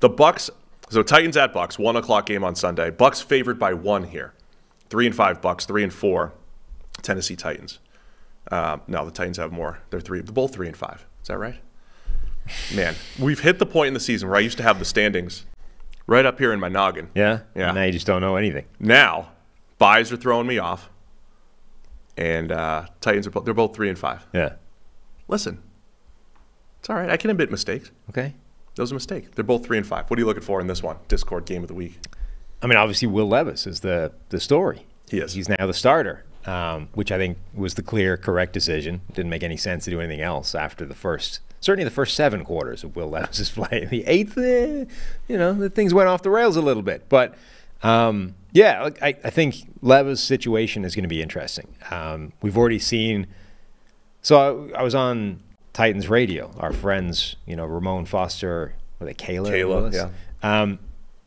The Bucks. So Titans at Bucks, 1 o'clock game on Sunday. Bucks favored by 1 here. 3-5 Bucks, 3-4 Tennessee Titans. No, the Titans have more. They're both 3-5. Is that right? Man, we've hit the point in the season where I used to have the standings right up here in my noggin. Yeah? Yeah. Now you just don't know anything. Now, buys are throwing me off, and Titans they're both 3-5. Yeah. Listen, it's all right. I can admit mistakes. Okay. That was a mistake. They're both 3-5. What are you looking for in this one? Discord game of the week. I mean, obviously, Will Levis is the story. He is. He's now the starter, which I think was the clear, correct decision. Didn't make any sense to do anything else after certainly the first 7 quarters of Will Levis's play. The 8th, the things went off the rails a little bit. But, yeah, I think Levis' situation is going to be interesting. We've already seen – so I was on Titans radio, our friends, Ramon Foster, Kayla, yeah. And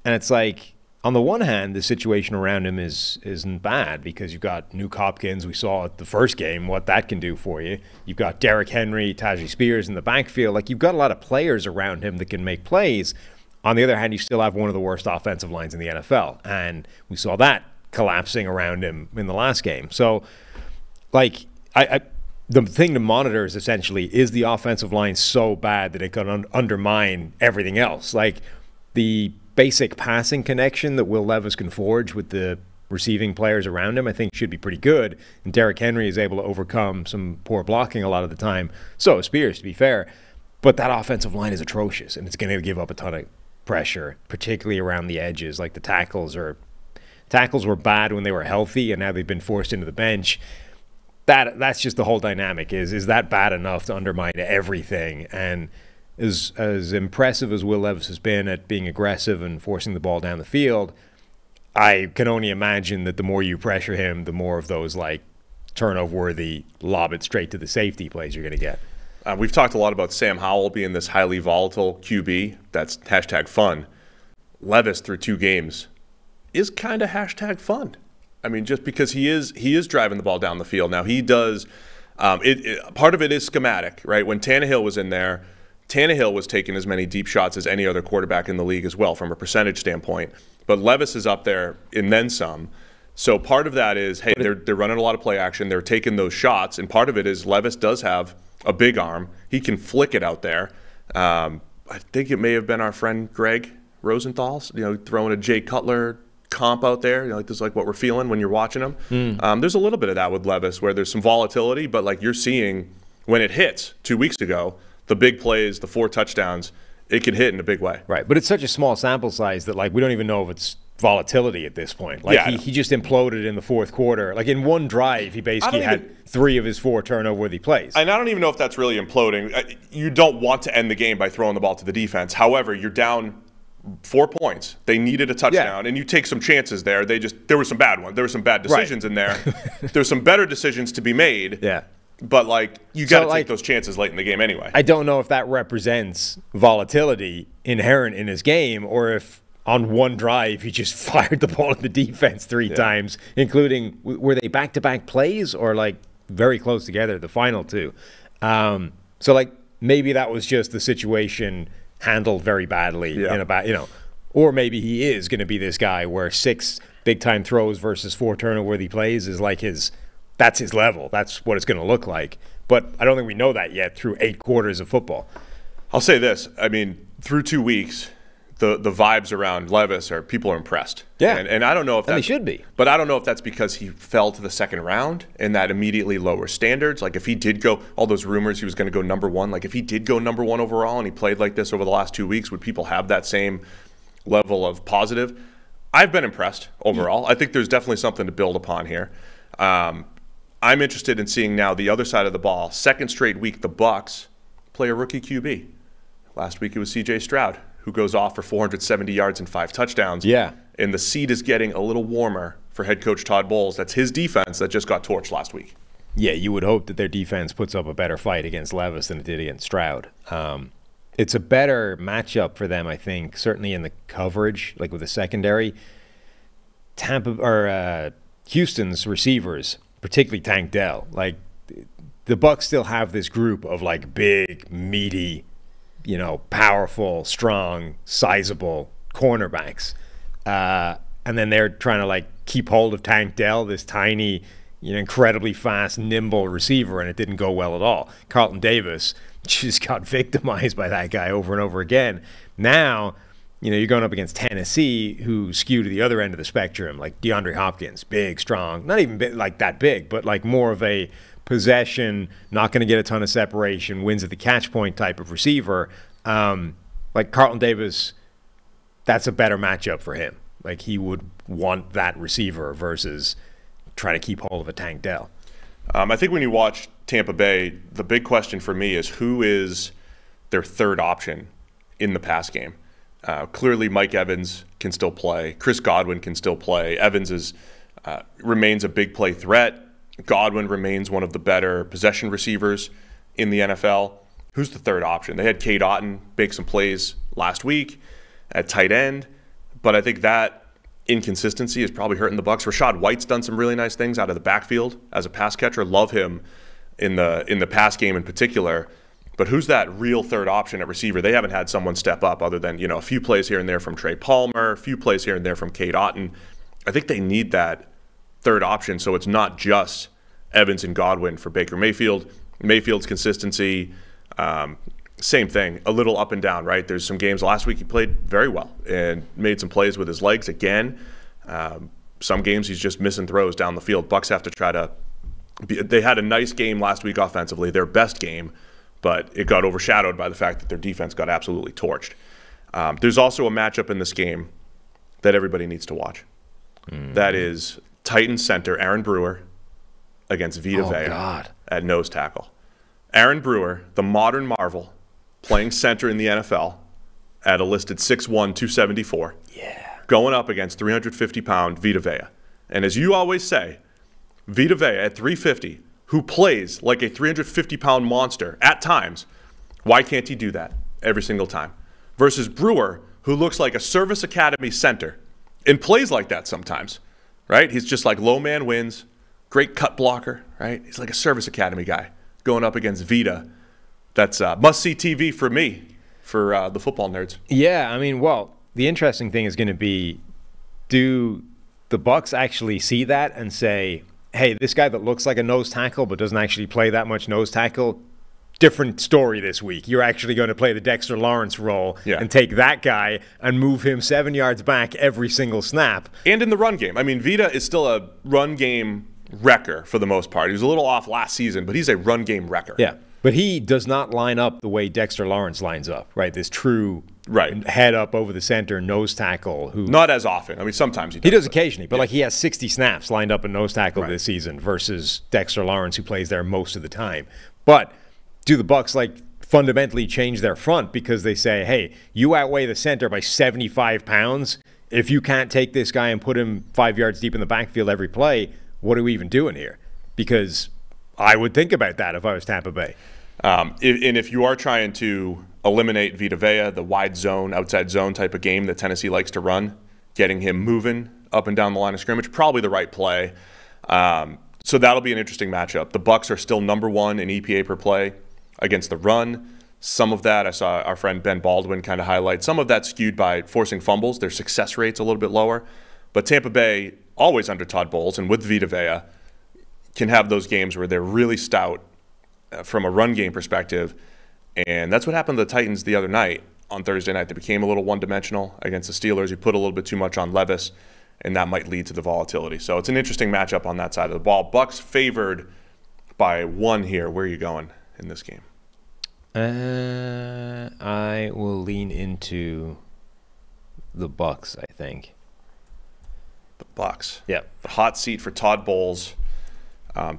it's like, on the one hand, the situation around him isn't bad because you've got Nuke Hopkins. We saw at the first game what that can do for you. You've got Derrick Henry, Tajay Spears in the backfield. Like, you've got a lot of players around him that can make plays. On the other hand, you still have one of the worst offensive lines in the NFL. And we saw that collapsing around him in the last game. So, like, the thing to monitor is essentially, is the offensive line so bad that it can undermine everything else? Like, the basic passing connection that Will Levis can forge with the receiving players around him, I think, should be pretty good. And Derrick Henry is able to overcome some poor blocking a lot of the time. So is Spears, to be fair. But that offensive line is atrocious, and it's going to give up a ton of pressure, particularly around the edges. Like, the tackles were bad when they were healthy, and now they've been forced into the bench. That's just the whole dynamic. Is that bad enough to undermine everything? And as impressive as Will Levis has been at being aggressive and forcing the ball down the field, I can only imagine that the more you pressure him, the more of those, like, turnover-worthy, lob it straight to the safety plays you're going to get. We've talked a lot about Sam Howell being this highly volatile QB. That's #fun. Levis, through 2 games, is kind of #fun. I mean, just because he is driving the ball down the field. Now, he does part of it is schematic, right? When Tannehill was in there, Tannehill was taking as many deep shots as any other quarterback in the league as well from a percentage standpoint. But Levis is up there and then some. So part of that is, hey, they're running a lot of play action. They're taking those shots. And part of it is Levis does have a big arm. He can flick it out there. I think it may have been our friend Greg Rosenthal's, throwing a Jay Cutler comp out there. Like, this is like what we're feeling when you're watching him. There's a little bit of that with Levis where there's some volatility, but like you're seeing when it hits 2 weeks ago, the big plays, the 4 touchdowns, it can hit in a big way. Right, but it's such a small sample size that, like, we don't even know if it's volatility at this point. Like, yeah, he just imploded in the 4th quarter. Like, in one drive, he basically had 3 of his 4 turnover-worthy plays. And I don't even know if that's really imploding. You don't want to end the game by throwing the ball to the defense. However, you're down 4 points. They needed a touchdown, and you take some chances there. There were some bad ones. There were some bad decisions in there. There's some better decisions to be made. Yeah. But, like, you got to take those chances late in the game anyway. I don't know if that represents volatility inherent in his game or if on one drive he just fired the ball at the defense 3 times, including, were they back-to-back plays or, like, very close together, the final 2? So, like, maybe that was just the situation handled very badly in a or maybe he is going to be this guy where 6 big-time throws versus 4 turnover-worthy plays is like that's his level. That's what it's going to look like. But I don't think we know that yet through 8 quarters of football. I'll say this. I mean, through 2 weeks, the vibes around Levis are people are impressed. Yeah. And I don't know if they should be. But I don't know if that's because he fell to the 2nd round and that immediately lower standards. Like, if he did go, all those rumors he was going to go number 1, like if he did go number 1 overall and he played like this over the last 2 weeks, would people have that same level of positive? I've been impressed overall. I think there's definitely something to build upon here. I'm interested in seeing now the other side of the ball. 2nd straight week, the Bucs play a rookie QB. Last week it was C.J. Stroud, who goes off for 470 yards and 5 touchdowns. Yeah. And the seat is getting a little warmer for head coach Todd Bowles. That's his defense that just got torched last week. Yeah, you would hope that their defense puts up a better fight against Levis than it did against Stroud. It's a better matchup for them, I think, certainly in the coverage, like with the secondary. Houston's receivers, particularly Tank Dell, like the Bucs still have this group of like big, meaty powerful, strong, sizable cornerbacks. And then they're trying to like keep hold of Tank Dell, this tiny, incredibly fast, nimble receiver, and it didn't go well at all. Carlton Davis just got victimized by that guy over and over again. Now, you're going up against Tennessee, who skew to the other end of the spectrum, like DeAndre Hopkins, big, strong, not even like that big, but like more of a possession, not going to get a ton of separation, wins at the catch point type of receiver. Like Carlton Davis, that's a better matchup for him. Like he would want that receiver versus try to keep hold of a Tank Dell. I think when you watch Tampa Bay, the big question for me is who is their third option in the pass game. Clearly, Mike Evans can still play. Chris Godwin can still play. Evans remains a big play threat. Godwin remains one of the better possession receivers in the NFL. Who's the third option? They had Cade Otton make some plays last week at tight end, but I think that inconsistency is probably hurting the Bucs. Rachaad White's done some really nice things out of the backfield as a pass catcher. Love him in the pass game in particular. But who's that real third option at receiver? They haven't had someone step up other than a few plays here and there from Trey Palmer, a few plays here and there from Cade Otton. I think they need that third option so it's not just Evans and Godwin for Baker Mayfield. Mayfield's consistency, same thing, a little up and down, right? There's some games last week he played very well and made some plays with his legs again. Some games he's just missing throws down the field. Bucs have to try to they had a nice game last week offensively, their best game, but it got overshadowed by the fact that their defense got absolutely torched. There's also a matchup in this game that everybody needs to watch. That is Titans center Aaron Brewer against Vita Vea at nose tackle. Aaron Brewer, the modern marvel, playing center in the NFL at a listed 6'1", 274. Yeah. Going up against 350-pound Vita Vea. And as you always say, Vita Vea at 350, who plays like a 350-pound monster at times, why can't he do that every single time? Versus Brewer, who looks like a Service Academy center and plays like that sometimes, right? He's just like low man wins, great cut blocker, right? He's like a Service Academy guy going up against Vita. That's must-see TV for me, for the football nerds. Yeah, I mean, well, the interesting thing is going to be, do the Bucs actually see that and say, hey, this guy that looks like a nose tackle but doesn't actually play that much nose tackle, different story this week. You're actually going to play the Dexter Lawrence role and take that guy and move him 7 yards back every single snap. And in the run game. I mean, Vita is still a run game wrecker for the most part. He was a little off last season, but he's a run game wrecker. Yeah, but he does not line up the way Dexter Lawrence lines up, right? This true head up over the center nose tackle. Who not as often. I mean, sometimes he does. He does occasionally, but like he has 60 snaps lined up in nose tackle this season versus Dexter Lawrence, who plays there most of the time. But do the Bucs like fundamentally change their front because they say, hey, you outweigh the center by 75 pounds. If you can't take this guy and put him 5 yards deep in the backfield every play, what are we even doing here? Because I would think about that if I was Tampa Bay. And if you are trying to eliminate Vita Vea, the wide zone, outside zone type of game that Tennessee likes to run, getting him moving up and down the line of scrimmage, probably the right play. So that'll be an interesting matchup. The Bucs are still number one in EPA per play against the run. Some of that, I saw our friend Ben Baldwin kind of highlight, some of that skewed by forcing fumbles. Their success rate's a little bit lower. But Tampa Bay, always under Todd Bowles and with Vita Vea, can have those games where they're really stout from a run game perspective. And that's what happened to the Titans the other night on Thursday night. They became a little one-dimensional against the Steelers. You put a little bit too much on Levis, and that might lead to the volatility. So it's an interesting matchup on that side of the ball. Bucs favored by 1 here. Where are you going in this game? I will lean into the Bucs, I think. The Bucs. Yeah. The hot seat for Todd Bowles.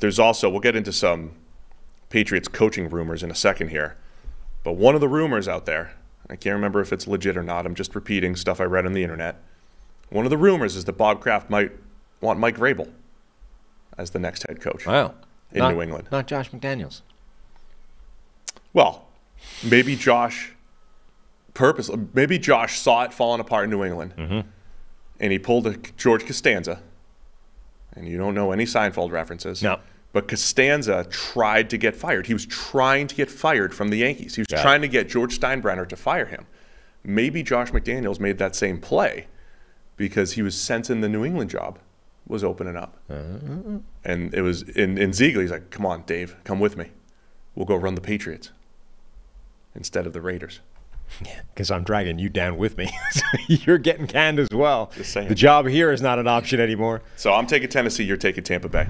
There's also, we'll get into some Patriots coaching rumors in a second here. But one of the rumors out there, I can't remember if it's legit or not, I'm just repeating stuff I read on the internet. One of the rumors is that Bob Kraft might want Mike Vrabel as the next head coach in New England. Not Josh McDaniels. Well, maybe Josh saw it falling apart in New England, and he pulled a George Costanza, and you don't know any Seinfeld references. No. But Costanza tried to get fired. He was trying to get fired from the Yankees. He was trying to get George Steinbrenner to fire him. Maybe Josh McDaniels made that same play because he was sensing the New England job was opening up. And it was in Ziegler, he's like, come on, Dave, come with me. We'll go run the Patriots instead of the Raiders. Yeah, because I'm dragging you down with me. So you're getting canned as well. Just saying. The job here is not an option anymore. So I'm taking Tennessee, you're taking Tampa Bay.